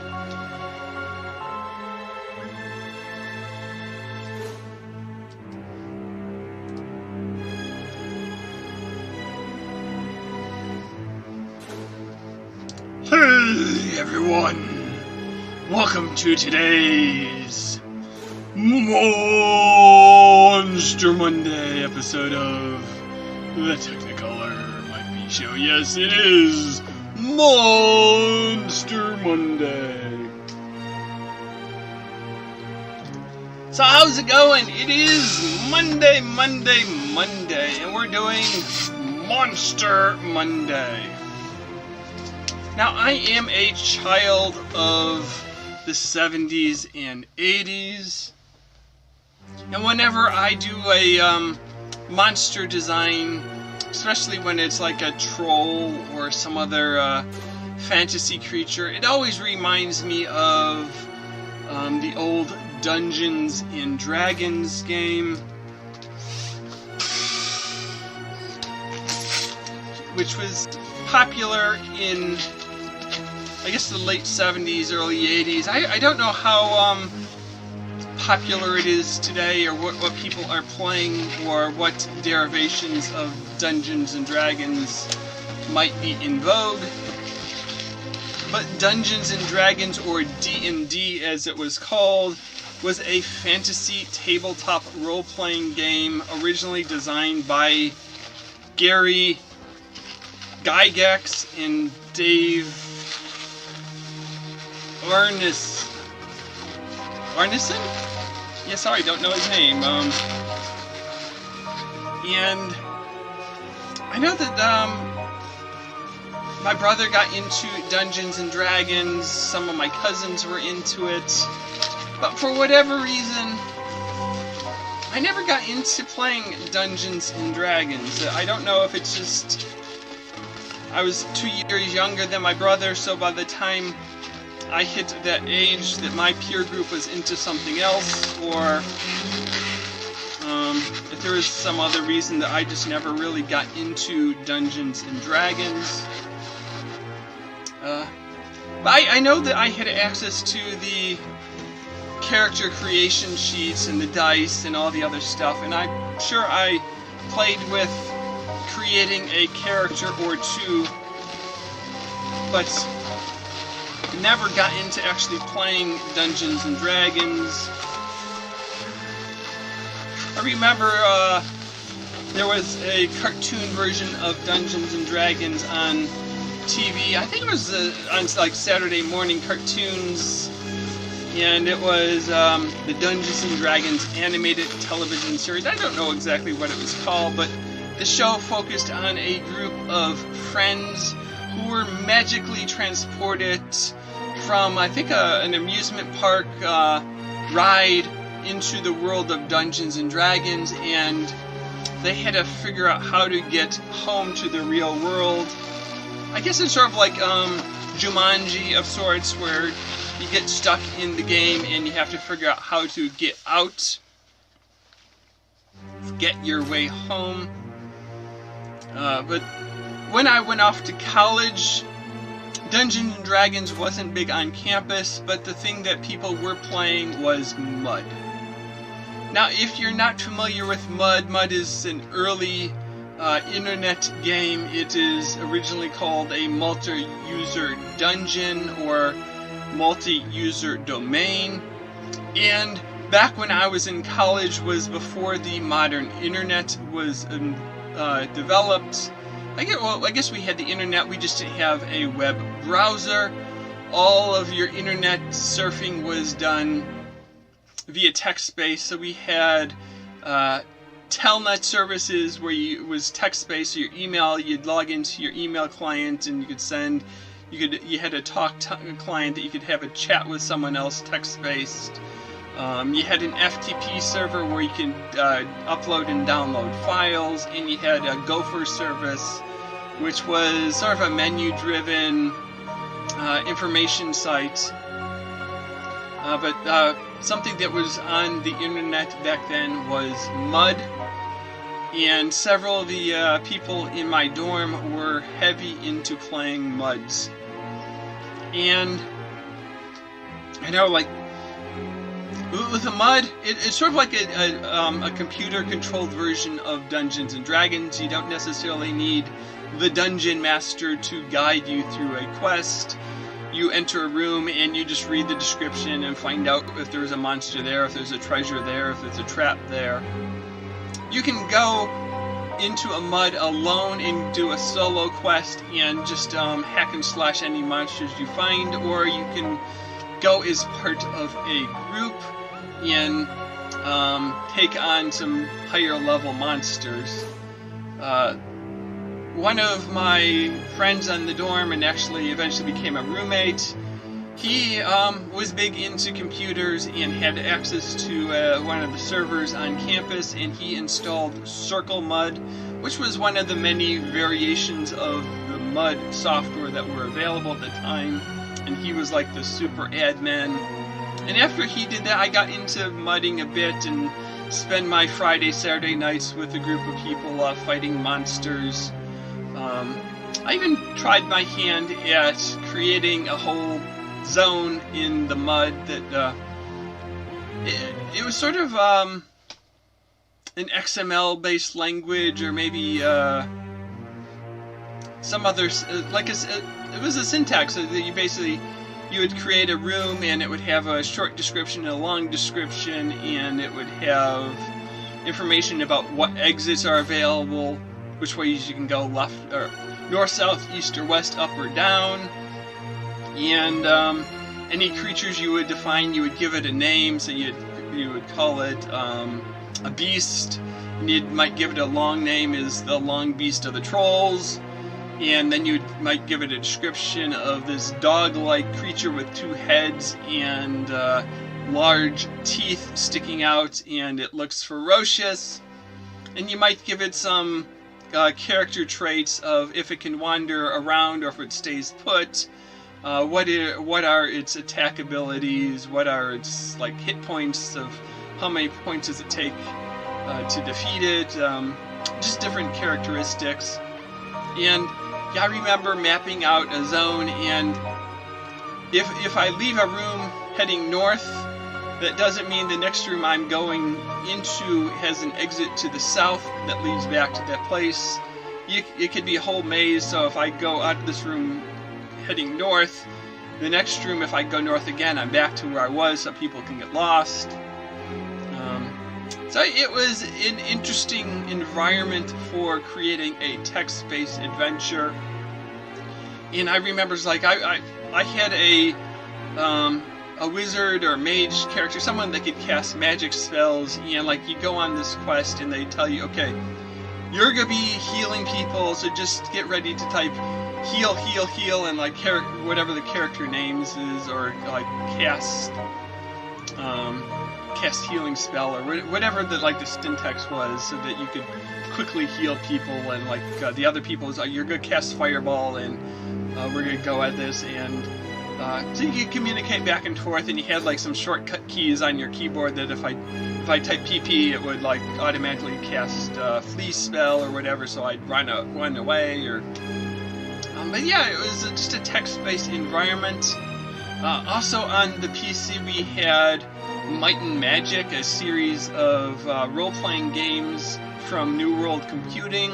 Hey everyone! Welcome to today's Monster Monday episode of the Technicolor Mike B Show. Yes, it is Monster Monday. So how's it going? It is Monday, and we're doing Monster Monday. Now, I am a child of the 70s and 80s, and whenever I do a monster design, especially when it's like a troll or some other fantasy creature, it always reminds me of the old Dungeons and Dragons game, which was popular in, I guess, the late 70s, early 80s. I don't know how popular it is today, or what people are playing, or what derivations of Dungeons and Dragons might be in vogue. But Dungeons and Dragons, or D&D as it was called, was a fantasy tabletop role-playing game originally designed by Gary Gygax and Dave Arneson? Yeah, sorry, don't know his name. And I know that my brother got into Dungeons and Dragons, some of my cousins were into it, but for whatever reason, I never got into playing Dungeons and Dragons. I don't know if it's just I was 2 years younger than my brother, so by the time I hit that age that my peer group was into something else, or if there was some other reason that I just never really got into Dungeons and Dragons. But I know that I had access to the character creation sheets and the dice and all the other stuff, and I'm sure I played with creating a character or two, but never got into actually playing Dungeons and Dragons. I remember there was a cartoon version of Dungeons and Dragons on TV. I think it was on like Saturday morning cartoons, and it was the Dungeons and Dragons animated television series. I don't know exactly what it was called, but the show focused on a group of friends who were magically transported from, I think, an amusement park ride into the world of Dungeons and Dragons, and they had to figure out how to get home to the real world. I guess it's sort of like Jumanji of sorts, where you get stuck in the game and you have to figure out how to get out, get your way home. But when I went off to college, Dungeons and Dragons wasn't big on campus, but the thing that people were playing was Mud. Now, if you're not familiar with Mud is an early internet game. It is originally called a multi-user dungeon or multi-user domain, and back when I was in college was before the modern internet was developed. I guess we had the internet, we just didn't have a web browser. All of your internet surfing was done via text-based, so we had telnet services where it was text-based, so your email, you'd log into your email client and you could send, you had a talk client that you could have a chat with someone else, text-based. You had an FTP server where you could upload and download files, and you had a Gopher service, which was sort of a menu-driven information site. But something that was on the internet back then was Mud, and several of the people in my dorm were heavy into playing Muds. And I know, like, with the mud, it's sort of like a computer-controlled version of Dungeons and Dragons. You don't necessarily need the dungeon master to guide you through a quest. You enter a room and you just read the description and find out if there's a monster there, if there's a treasure there, if there's a trap there. You can go into a mud alone and do a solo quest and just hack and slash any monsters you find, or you can go as part of a group and take on some higher level monsters. One of my friends on the dorm, and actually eventually became a roommate, he was big into computers and had access to one of the servers on campus, and he installed Circle Mud, which was one of the many variations of the Mud software that were available at the time, and he was like the super admin. And after he did that, I got into mudding a bit and spend my Friday, Saturday nights with a group of people fighting monsters. I even tried my hand at creating a whole zone in the mud that it was sort of an XML based language, or maybe some other it was a syntax, so that you would create a room and it would have a short description and a long description, and it would have information about what exits are available, which ways you can go, left or north, south, east or west, up or down, and any creatures you would define, you would give it a name. So you would call it a beast, and you might give it a long name as the long beast of the trolls, and then you might give it a description of this dog-like creature with two heads and large teeth sticking out, and it looks ferocious. And you might give it some character traits of if it can wander around or if it stays put, what are its attack abilities, what are its like hit points, of how many points does it take to defeat it, just different characteristics. And I remember mapping out a zone, and if I leave a room heading north, that doesn't mean the next room I'm going into has an exit to the south that leads back to that place. It could be a whole maze, so if I go out of this room heading north, the next room, if I go north again, I'm back to where I was, so people can get lost. So it was an interesting environment for creating a text-based adventure. And I remember, like, I had a wizard or mage character, someone that could cast magic spells, and like you go on this quest and they tell you, okay, you're gonna be healing people, so just get ready to type heal, heal, heal, and like whatever the character names is, or like cast healing spell, or whatever the syntax was, so that you could quickly heal people. And like the other people is, you're gonna cast fireball, and we're gonna go at this, and so you could communicate back and forth, and you had like some shortcut keys on your keyboard that if I type PP, it would like automatically cast flee spell or whatever, so I'd run away. Or but yeah, it was just a text-based environment. Also on the PC we had Might and Magic, a series of role-playing games from New World Computing,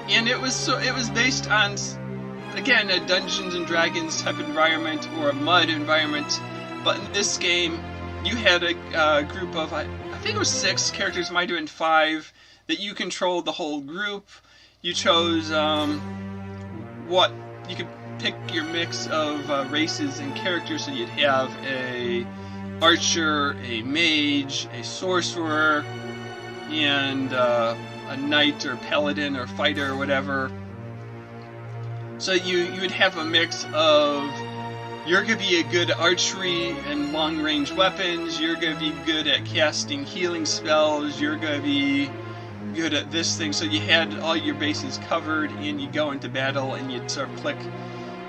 and it was based on, again, a Dungeons and Dragons type environment or a mud environment, but in this game you had a group of, I think it was 6 characters, might have been 5, that you controlled the whole group. You chose what you could pick your mix of races and characters, so you'd have a archer, a mage, a sorcerer, and a knight or paladin or fighter or whatever. So you would have a mix of, you're going to be a good archery and long-range weapons, you're going to be good at casting healing spells, you're going to be good at this thing. So you had all your bases covered, and you go into battle and you'd sort of click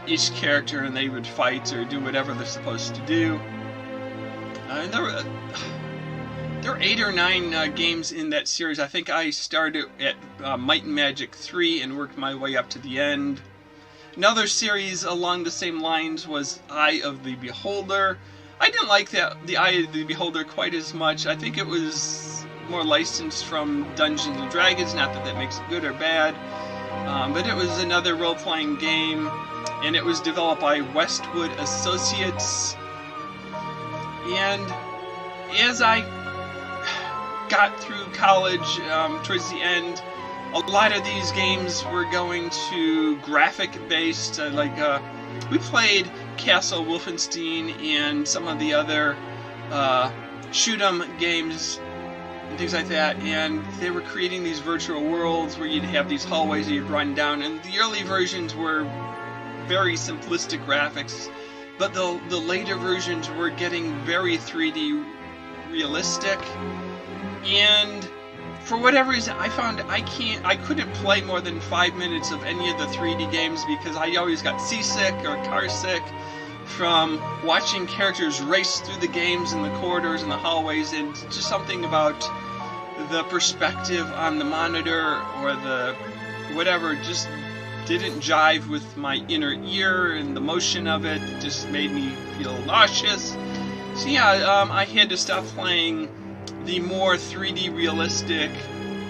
each character and they would fight or do whatever they're supposed to do. And there were 8 or 9 games in that series. I think I started at Might and Magic 3 and worked my way up to the end. Another series along the same lines was Eye of the Beholder. I didn't like the Eye of the Beholder quite as much. I think it was more licensed from Dungeons and Dragons, not that that makes it good or bad, but it was another role-playing game, and it was developed by Westwood Associates. And as I got through college, towards the end, a lot of these games were going to graphic-based, we played Castle Wolfenstein and some of the other shoot-'em games and things like that, and they were creating these virtual worlds where you'd have these hallways that you'd run down, and the early versions were very simplistic graphics, but the later versions were getting very 3D realistic, and for whatever reason, I found I couldn't play more than 5 minutes of any of the 3D games because I always got seasick or car sick from watching characters race through the games and the corridors and the hallways, and just something about the perspective on the monitor or the whatever just didn't jive with my inner ear, and the motion of it just made me feel nauseous. So yeah, I had to stop playing the more 3D realistic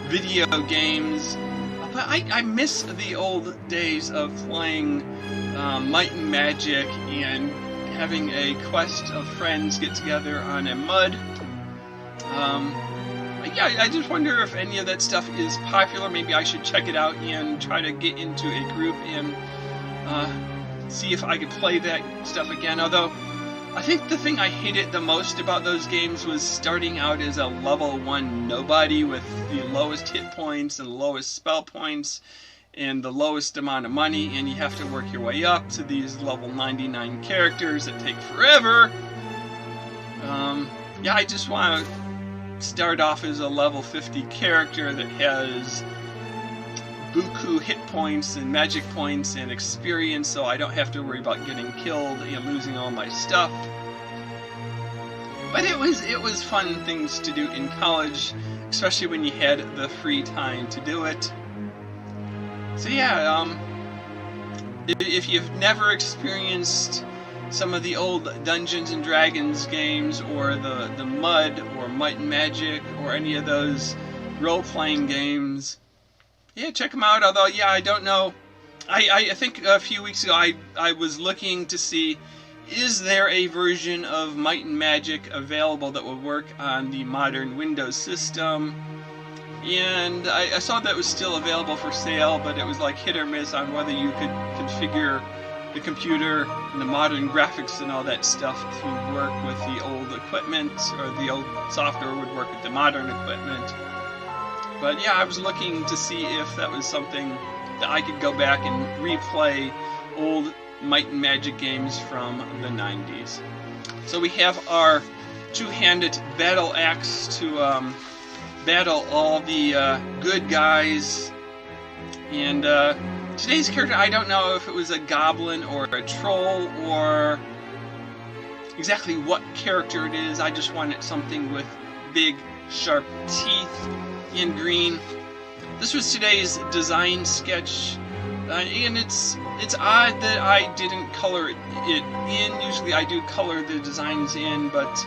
video games. But I miss the old days of playing Might and Magic and having a quest of friends get together on a mud. Yeah, I just wonder if any of that stuff is popular. Maybe I should check it out and try to get into a group and see if I could play that stuff again. Although, I think the thing I hated the most about those games was starting out as a level 1 nobody with the lowest hit points and the lowest spell points and the lowest amount of money, and you have to work your way up to these level 99 characters that take forever. Yeah, I just want to start off as a level 50 character that has buku hit points and magic points and experience, so I don't have to worry about getting killed and losing all my stuff. But it was fun things to do in college, especially when you had the free time to do it. So yeah, if you've never experienced some of the old Dungeons and Dragons games, or the Mud, or Might and Magic, or any of those role-playing games, yeah, check them out. Although, yeah, I don't know. I think a few weeks ago I was looking to see, is there a version of Might and Magic available that would work on the modern Windows system? And I saw that it was still available for sale, but it was like hit or miss on whether you could configure the computer and the modern graphics and all that stuff to work with the old equipment, or the old software would work with the modern equipment. But yeah, I was looking to see if that was something that I could go back and replay old Might and Magic games from the 90s. So we have our two-handed battle axe to battle all the good guys. And today's character, I don't know if it was a goblin or a troll or exactly what character it is. I just wanted something with big, sharp teeth in green. This was today's design sketch, and it's odd that I didn't color it in. Usually I do color the designs in, but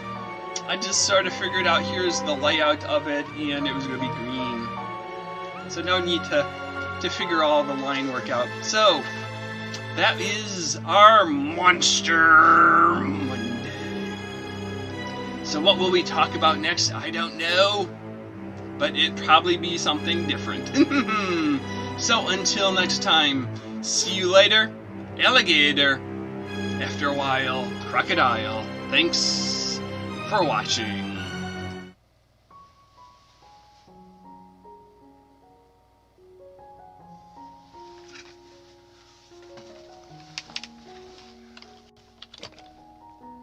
I just sort of figured out here's the layout of it, and it was going to be green. So no need to figure all the line work out. So that is our Monster Monday. So what will we talk about next? I don't know, but it'd probably be something different. So until next time, see you later, alligator. After a while, crocodile. Thanks for watching.